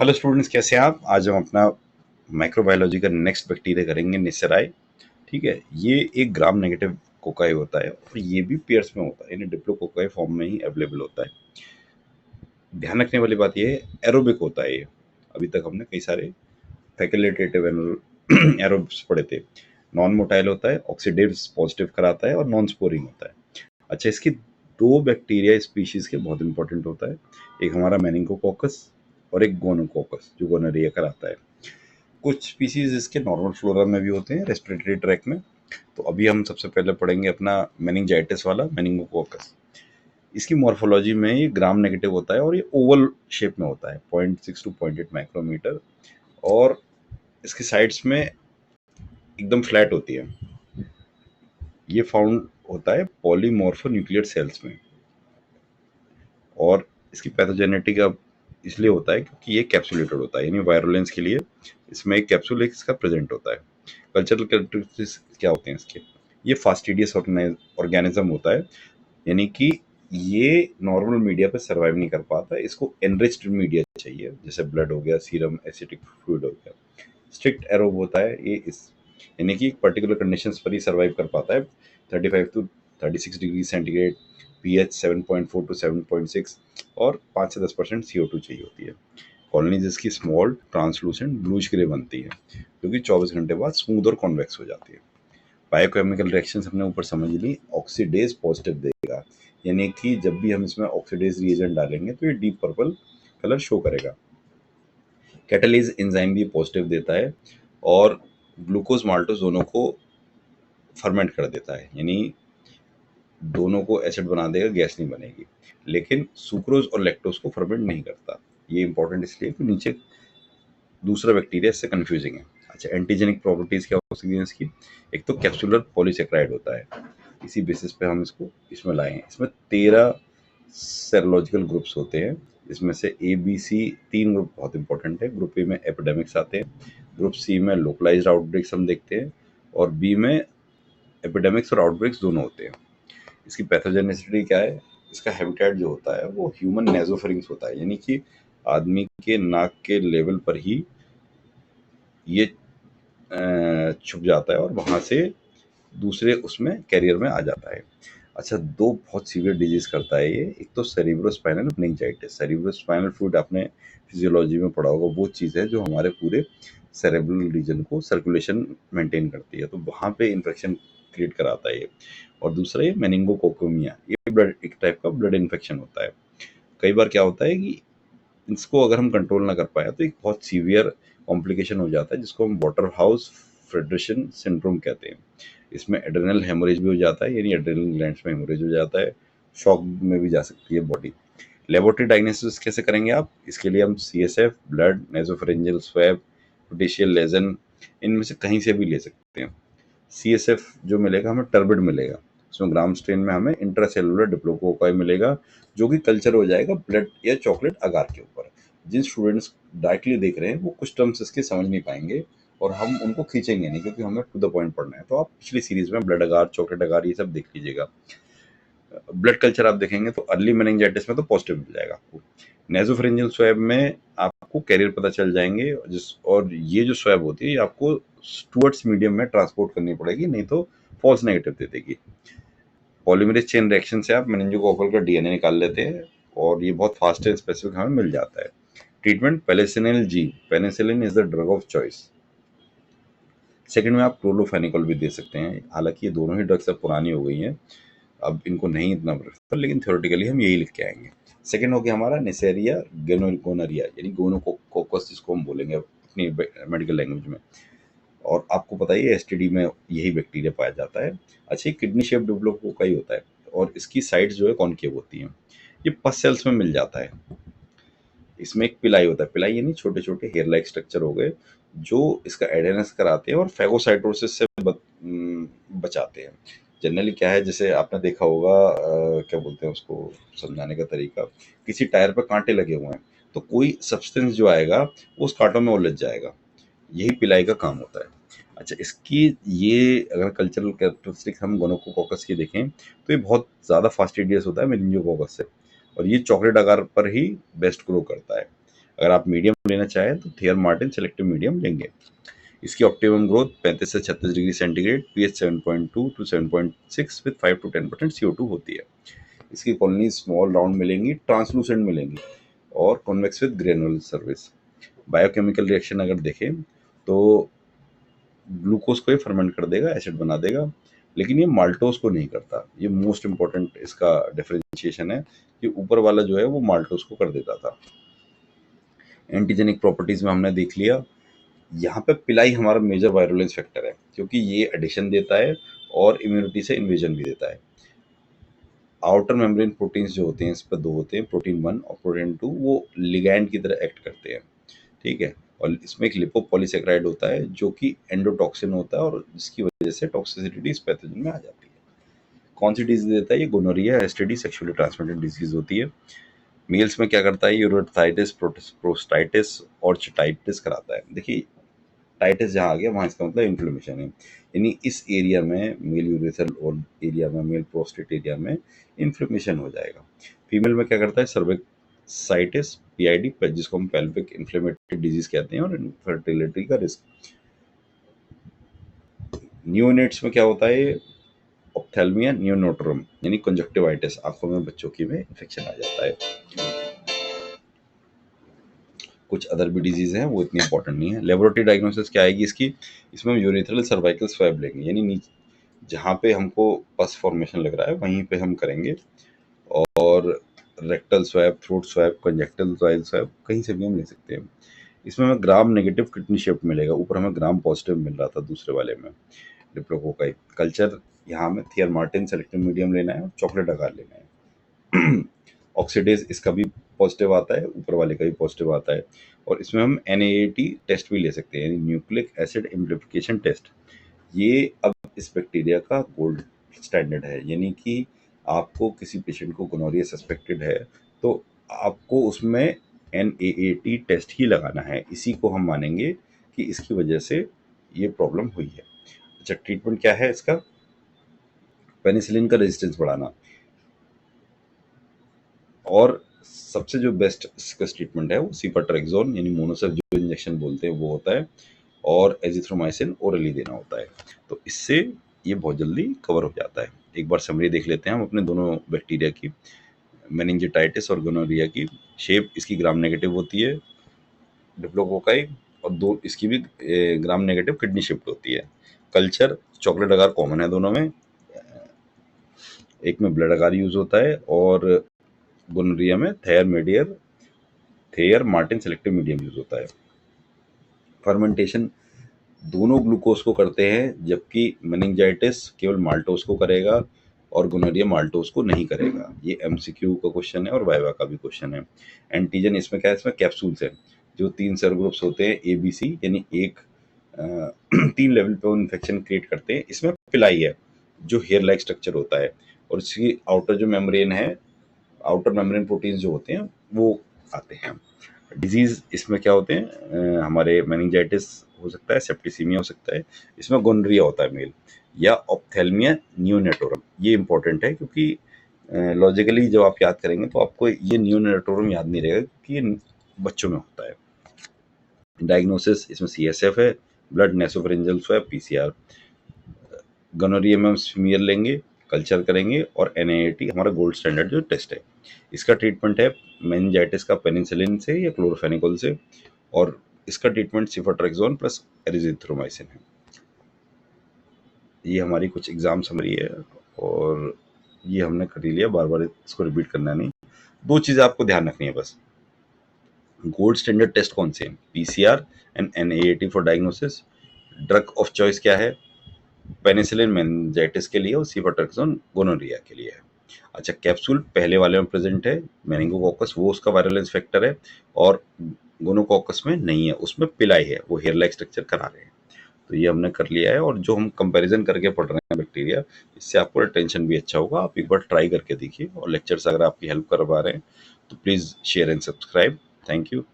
Hello students, कैसे हैं आप? आज हम अपना माइक्रोबायोलॉजी का नेक्स्ट बैक्टीरिया करेंगे, निसराई। ठीक है। ये एक ग्राम नेगेटिव कोकाई होता है और ये भी पेयर्स में होता है, यानी डिप्लोकोकाई फॉर्म में ही अवेलेबल होता है। ध्यान रखने वाली बात ये है, एरोबिक होता है ये। अभी तक हमने कई सारे फैकल्टेटिव एरोब्स पढ़े थे। नॉन मोटाइल होता है, ऑक्सीडेज पॉजिटिव कराता है और नॉन स्पोरिंग होता है। अच्छा, इसकी दो बैक्टीरिया स्पीशीज के बहुत इंपॉर्टेंट होता है। एक हमारा मेनिंगोकोकस और एक गोनोकोकस जो गोनोरिया कराता है। कुछ स्पीसीज इसके नॉर्मल फ्लोरा में भी होते हैं, रेस्पिरेटरी ट्रैक में। तो अभी हम सबसे पहले पढ़ेंगे अपना मेनिंजाइटिस वाला मेनिंगोकोकस। इसकी मॉर्फोलॉजी में ये ग्राम नेगेटिव होता है और ये ओवल शेप में होता है, 0.6 to 0.8 माइक्रोमीटर। और इसकी साइड्स में एकदम फ्लैट होती है। ये फाउंड होता है पॉलीमॉर्फो न्यूक्लियर सेल्स में। और इसकी पैथोजेनेटिक अब इसलिए होता है क्योंकि ये कैप्सुलेटेड होता है, यानी वायरुलेंस के लिए इसमें एक कैप्सूल इसका प्रेजेंट होता है। कल्चरल कैरेक्टरिस्टिक्स क्या होते हैं इसके? ये फास्टिडियस ऑर्गेनिज्म होता है, यानी कि ये नॉर्मल मीडिया पे सर्वाइव नहीं कर पाता, इसको एनरिच्ड मीडिया चाहिए, जैसे ब्लड हो गया, सीरम एसिटिक फ्लूइड हो गया। स्ट्रिक्ट एरोब होता है ये, इस यानी कि पर्टिकुलर कंडीशंस पर ही सर्वाइव कर पाता है। 35 to 36 degree centigrade, pH 7.4 to 7.6 और 5 से 10% CO2 चाहिए होती है। कॉलोनीज इसकी स्मॉल ट्रांसलूसेंट ब्लूइश ग्रे बनती है, जो कि 24 घंटे बाद स्मूथ और कॉन्वेक्स हो जाती है। बायोकेमिकल रिएक्शंस हमने ऊपर समझ ली, ऑक्सीडेज पॉजिटिव देगा, यानी कि जब भी हम इसमें ऑक्सीडेज रिएजेंट डालेंगे तो ये डीप पर्पल कलर शो करेगा। कैटालीज एंजाइम भी पॉजिटिव देता है और ग्लूकोज माल्टोज दोनों को फर्मेंट कर देता है, यानी दोनों को एसिड बना देगा, गैस नहीं बनेगी। लेकिन सुक्रोज और लैक्टोज को फर्मेंट नहीं करता। ये इंपॉर्टेंट इसलिए कि नीचे दूसरा बैक्टीरिया इससे कंफ्यूजिंग है। अच्छा, एंटीजेनिक प्रॉपर्टीज क्या हो सकती है इसकी? एक तो कैप्सुलर पॉलीसेक्राइड होता है, इसी बेसिस पे हम इसको इसमें लाए हैं। इसमें 13 सेरोलॉजिकल ग्रुप्स होते हैं, इसमें से ए बी सी 3 ग्रुप बहुत इंपॉर्टेंट है। ग्रुप ए में एपिडेमिक्स आते हैं, ग्रुप सी में लोकलाइज्ड आउटब्रेक्स हम देखते हैं, और बी में एपिडेमिक्स और आउटब्रेक्स दोनों होते हैं। इसकी पैथोजेनिसिटी क्या है? इसका हैबिटेट जो होता है वो ह्यूमन नेजोफेरिंग्स होता है, यानी कि आदमी के नाक के लेवल पर ही ये छुप जाता है और वहां से दूसरे उसमें कैरियर में आ जाता है। अच्छा, दो बहुत सीवियर डिजीज करता है ये। एक तो सेरिब्रोस्पाइनल मेनिंजाइटिस। सेरिब्रोस्पाइनल फ्लूइड आपने फिजियोलॉजी में पढ़ा होगा, वो चीज़ है जो हमारे पूरे सेरेब्रल रीजन को सर्कुलेशन मेंटेन करती है, तो वहाँ पे इन्फेक्शन क्रिएट कराता है ये। और दूसरा ये मेनिंगोकोकोमिया, ये ब्लड, एक टाइप का ब्लड इन्फेक्शन होता है। कई बार क्या होता है कि इसको अगर हम कंट्रोल ना कर पाए तो एक बहुत सीवियर कॉम्प्लिकेशन हो जाता है, जिसको हम वाटर हाउस फ्रेडरिशन सिंड्रोम कहते हैं। इसमें एड्रेनल हेमोरेज भी हो जाता है, यानी एड्रेनल ग्लैंड्स में हेमोरेज हो जाता है। शॉक में भी जा सकती है बॉडी। लेबोरेटरी डायग्नोसिस कैसे करेंगे आप? इसके लिए हम CSF, blood, nasopharyngeal swab, potential lesion, इनमें से कहीं से भी ले सकते हैं। CSF जो मिलेगा हमें टर्बिड मिलेगा, उसमें ग्राम स्ट्रेन में हमें इंट्रासेलुलर डिप्लोकोकाई मिलेगा, जो कि कल्चर हो जाएगा ब्लड या चॉकलेट अगार के ऊपर। जिन स्टूडेंट्स डायरेक्टली देख रहे हैं वो कुछ टर्म्स इसके समझ नहीं पाएंगे और हम उनको खींचेंगे नहीं, क्योंकि हमें टू द पॉइंट पढ़ना है। तो आप पिछली सीरीज में ब्लड अगार, चॉकलेट अगार, ये सब देख लीजिएगा। ब्लड कल्चर आप देखेंगे तो अर्ली मेनिंजाइटिस में तो पॉजिटिव मिल जाएगा आपको। नेजोफेरेंजियल स्वैब में आपको कैरियर पता चल जाएंगे, और ये जो स्वैब होती है ये आपको स्टुअर्ट्स मीडियम में ट्रांसपोर्ट करनी पड़ेगी, नहीं तो फॉल्स नेगेटिव दे देगी। पॉलीमरेज चेन रिएक्शन से आप मेनिंजोकोकल का DNA निकाल लेते हैं और ये बहुत फास्ट एंड स्पेसिफिक हमें मिल जाता है। Treatment penicillin G, penicillin is the drug of choice. Second में आप क्लोरोफेनिकोल भी दे सकते हैं, हालांकि ये दोनों ही ड्रग्स अब पुरानी हो गई हैं, अब इनको नहीं इतना प्रेफर, लेकिन थ्योरेटिकली हम यही लिख के आएंगे। सेकंड हो गया हमारा निसेरिया गोनोरिया, यानी गोनोकोकस जिसको हम बोलेंगे अपनी मेडिकल लैंग्वेज में। और आपको पता ही है STD में यही बैक्टीरिया पाया जाता है। अच्छा, ये किडनी शेप डिप्लोकोकाई होता है और इसकी साइड्स जो है कॉनकेव होती हैं। ये पस सेल्स में मिल जाता है। इसमें एक पिलाई होता है, पिलाई यानी छोटे छोटे हेयर लाइक स्ट्रक्चर हो गए, जो इसका एडेनेस कराते हैं और फैगोसाइटोसिस से बचाते हैं। जनरली क्या है, जैसे आपने देखा होगा, क्या बोलते हैं उसको, समझाने का तरीका, किसी टायर पर कांटे लगे हुए हैं तो कोई सब्सटेंस जो आएगा वो उस कांटों में उलझ जाएगा, यही पिलाई का काम होता है। अच्छा, इसकी ये अगर कल्चरल कैरेक्टरिस्टिक हम गोनोकोकस की देखें तो ये बहुत ज़्यादा फास्टिडियस होता है मेनिंजोकोकस से, और ये चॉकलेट आकार पर ही बेस्ट ग्रो करता है। अगर आप मीडियम लेना चाहें तो थियर मार्टिन सेलेक्टिव मीडियम लेंगे। इसकी ऑप्टिमम ग्रोथ 35 से 36 degree centigrade, pH 7.2 to 7.6 with 5 to 10% CO2 होती है। इसकी कॉलोनी स्मॉल राउंड मिलेंगी, ट्रांसलूसेंट मिलेंगी और convex with granular surface. Biochemical reaction अगर देखें तो ग्लूकोज को ये फर्मेंट कर देगा, एसिड बना देगा, लेकिन ये माल्टोज को नहीं करता। ये मोस्ट इंपॉर्टेंट इसका डिफरेंशिएशन है कि ऊपर वाला जो है वो माल्टोज को कर देता था। एंटीजेनिक प्रॉपर्टीज में हमने देख लिया। यहाँ पे पिलाई हमारा मेजर वायरुलेंस फैक्टर है क्योंकि ये एडिशन देता है और इम्यूनिटी से इन्वेजन भी देता है। आउटर मेम्ब्रेन प्रोटीन्स जो होते हैं इस पर दो होते हैं, प्रोटीन 1 और प्रोटीन 2, वो लिगैंड की तरह एक्ट करते हैं, ठीक है। और इसमें एक लिपोपॉलीसेकेराइड होता है जो कि एंडोटॉक्सिन होता है और जिसकी वजह से टॉक्सिसिटी इस पैथोजन में आ जाती है। कौन सी डिजीज देता है ये? Gonorrhoea, STD, sexually transmitted disease होती है। मेल्स में क्या करता है? यूरोथाइटिस, प्रोस्टाइटिस और चिटाइटिस कराता है। देखिए टाइटिस जहाँ आ गया वहाँ इसका मतलब इन्फ्लेमेशन है, यानी इस एरिया में मेल यूरेथ्रल और एरिया में, मेल प्रोस्टेट एरिया में इन्फ्लेमेशन हो जाएगा। फीमेल में क्या करता है? सर्विक्साइटिस, पीआईडी, जिसको हम पेल्विक इन्फ्लेमेटरी डिजीज कहते हैं, और इनफर्टिलिटी का रिस्क। न्यूनेट्स में क्या होता है? ऑप्थेल्मिया न्यूनोट्रम, यानी कंजक्टिवाइटिस, आंखों में बच्चों की में इन्फेक्शन आ जाता है। कुछ अदर भी डिजीज हैं, वो इतनी इंपॉर्टेंट नहीं है। लेबोरेटरी डायग्नोसिस क्या आएगी इसकी? इसमें हम यूरेथ्रल सर्वाइकल स्वैब लेंगे, यानी नीचे जहाँ पे हमको पस फॉर्मेशन लग रहा है वहीं पे हम करेंगे, और rectal swab, throat swab, conjunctival swab कहीं से भी हम ले सकते हैं। इसमें हमें ग्राम नेगेटिव किडनी शेप मिलेगा, ऊपर हमें ग्राम पॉजिटिव मिल रहा था दूसरे वाले में डिप्लोकोकाई। कल्चर यहाँ में थियर मार्टिन सेलेक्टिव मीडियम लेना है और चॉकलेट अगार लेना है। ऑक्सीडेज इसका भी पॉजिटिव आता है, ऊपर वाले का भी पॉजिटिव आता है। और इसमें हम NAAT टेस्ट भी ले सकते हैं, यानी न्यूक्लिक एसिड एम्प्लीफिकेशन टेस्ट। ये अब इस बैक्टीरिया का गोल्ड स्टैंडर्ड है, यानी कि आपको किसी पेशेंट को गोनोरिया सस्पेक्टेड है तो आपको उसमें NAAT टेस्ट ही लगाना है। इसी को हम मानेंगे कि इसकी वजह से ये प्रॉब्लम हुई है। अच्छा, ट्रीटमेंट क्या है इसका? पेनिसिलिन का रेजिस्टेंस बढ़ाना, और सबसे जो बेस्ट इसका ट्रीटमेंट है वो सिपाट्रेक्सोन, यानी मोनोसेफ जो इंजेक्शन बोलते हैं वो होता है, और एजिथ्रोमाइसिन ओरली देना होता है। तो इससे ये बहुत जल्दी कवर हो जाता है। एक बार समरी देख लेते हैं हम अपने दोनों बैक्टीरिया की, मेनिंजाइटिस और गोनोरिया की। शेप इसकी ग्राम नेगेटिव होती है, डिप्लोकोकाई, और दो इसकी भी ग्राम नेगेटिव किडनी शिफ्ट होती है। कल्चर चॉकलेट अगार कॉमन है दोनों में, एक में ब्लड अगार यूज होता है, और गोनोरिया में there Martin selective medium use होता है। फर्मेंटेशन दोनों ग्लूकोज को करते हैं, जबकि मेनिंजाइटिस केवल माल्टोज को करेगा और गोनोरिया माल्टोज को नहीं करेगा। ये MCQ का क्वेश्चन है और वाइवा का भी क्वेश्चन है। एंटीजन इसमें क्या है? इसमें कैप्सूल्स है जो 3 सेल ग्रुप्स होते हैं ABC, यानी एक 3 लेवल पे इन्फेक्शन क्रिएट करते हैं। इसमें पिलाई है जो हेयर लाइक स्ट्रक्चर होता है, और इसकी आउटर जो मेम्ब्रेन है, आउटर मेम्ब्रेन प्रोटीन्स जो होते हैं वो आते हैं। डिजीज इसमें क्या होते हैं? हमारे मेनिंजाइटिस हो सकता है, सेप्टिसीमिया हो सकता है, इसमें गोनोरिया होता है मेल, या ऑप्थेल्मिया न्यूनेटोरम। ये इंपॉर्टेंट है क्योंकि लॉजिकली जब आप याद करेंगे तो आपको ये न्यूनेटोरम याद नहीं रहेगा कि ये बच्चों में होता है। डायग्नोसिस इसमें CSF है, blood nasopharyngeal swab, PCR। Gonorrhoea में हम स्मीयर लेंगे, कल्चर करेंगे, और NAAT हमारा गोल्ड स्टैंडर्ड जो टेस्ट है। इसका ट्रीटमेंट है मेनिंजाइटिस का पेनिसिलिन से या क्लोरोफेनिकोल से, और इसका ट्रीटमेंट सिफोट्रेक्सोन प्लस एरिथ्रोमाइसिन है। ये हमारी कुछ एग्जाम समरी है, और ये हमने कर ही लिया, बार बार इसको रिपीट करना नहीं। 2 चीज़ें आपको ध्यान रखनी है बस। गोल्ड स्टैंडर्ड टेस्ट कौन से हैं? PCR and NAAT for diagnosis. Drug of choice क्या है? पेनिसिलिन मेनिंजाइटिस के लिए और सिफोट्रेक्सोन गोनोरिया के लिए है। अच्छा, कैप्सूल पहले वाले में प्रेजेंट है, मेनिंगोकोकस वो उसका वायरुलेंस फैक्टर है, और गोनोकोकस में नहीं है, उसमें पिलाई है, वो हेयर लाइक स्ट्रक्चर करा रहे हैं। तो ये हमने कर लिया है, और जो हम कंपैरिजन करके पढ़ रहे हैं बैक्टीरिया, इससे आपको टेंशन भी अच्छा होगा। आप एक बार ट्राई करके देखिए, और लेक्चर्स अगर आपकी हेल्प करवा रहे हैं तो please share and subscribe. Thank you.